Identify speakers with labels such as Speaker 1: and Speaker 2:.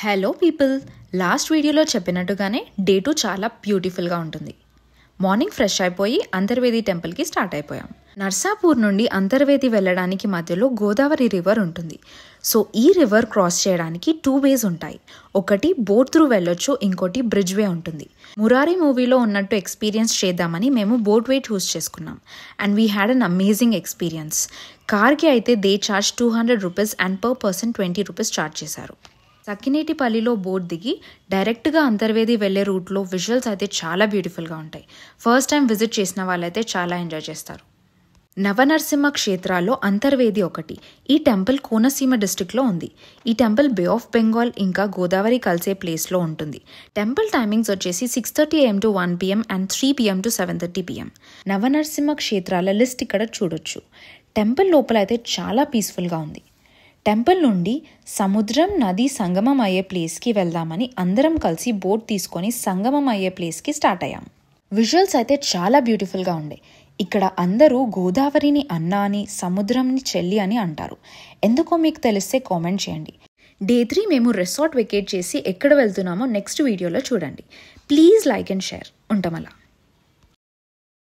Speaker 1: Hello people, last వీడియోలో చెప్పినట్టుగానే day 2 చాలా బ్యూటిఫుల్గా ఉంటుంది. మార్నింగ్ ఫ్రెష్ అయిపోయి అంతర్వేది టెంపుల్కి స్టార్ట్ అయిపోయాం. నర్సాపూర్ నుండి అంతర్వేది వెళ్ళడానికి మధ్యలో గోదావరి రివర్ ఉంటుంది. సో ఈ రివర్ క్రాస్ చేయడానికి 2 వేస్ ఉంటాయి. ఒకటి బోట్ త్రూ వెళ్ళొచ్చు, ఇంకోటి బ్రిడ్జ్ వే ఉంటుంది. మురారి మూవీలో ఉన్నట్టు ఎక్స్పీరియన్స్ చేద్దామని మేము బోట్ వే చూస్ చేసుకున్నాం. And we had an amazing experience. కార్కి అయితే they charge 200 rupees and per person 20 rupees charge చేశారు. సకినేటిపల్లిలో బోట్ దిగి డైరెక్ట్గా అంతర్వేది వెళ్ళే రూట్లో విజువల్స్ అయితే చాలా బ్యూటిఫుల్గా ఉంటాయి. ఫస్ట్ టైం విజిట్ చేసిన వాళ్ళైతే చాలా ఎంజాయ్ చేస్తారు. నవనరసింహ క్షేత్రాల్లో అంతర్వేది ఒకటి. ఈ టెంపుల్ కోనసీమ డిస్ట్రిక్ట్లో ఉంది. ఈ టెంపుల్ బే ఆఫ్ బెంగాల్ ఇంకా గోదావరి కలిసే ప్లేస్లో ఉంటుంది. టెంపుల్ టైమింగ్స్ వచ్చేసి 6:30 AM to 1 PM and 3 PM to 7:30 PM. Navanarasimha క్షేత్రాల లిస్ట్ ఇక్కడ చూడొచ్చు. టెంపుల్ లోపల అయితే చాలా పీస్ఫుల్గా ఉంది. టెంపుల్ నుండి సముద్రం నది సంగమం అయ్యే ప్లేస్కి వెళ్దామని అందరం కలిసి బోట్ తీసుకొని సంగమం అయ్యే ప్లేస్కి స్టార్ట్ అయ్యాం. విజువల్స్ అయితే చాలా బ్యూటిఫుల్గా ఉండే. ఇక్కడ అందరూ గోదావరిని అన్న అని, సముద్రంని చెల్లి అని అంటారు. ఎందుకో మీకు తెలిస్తే కామెంట్ చేయండి. డే 3 మేము రిసార్ట్ వెకేట్ చేసి ఎక్కడ వెళ్తున్నామో నెక్స్ట్ వీడియోలో చూడండి. Please like and share. ఉంటామలా.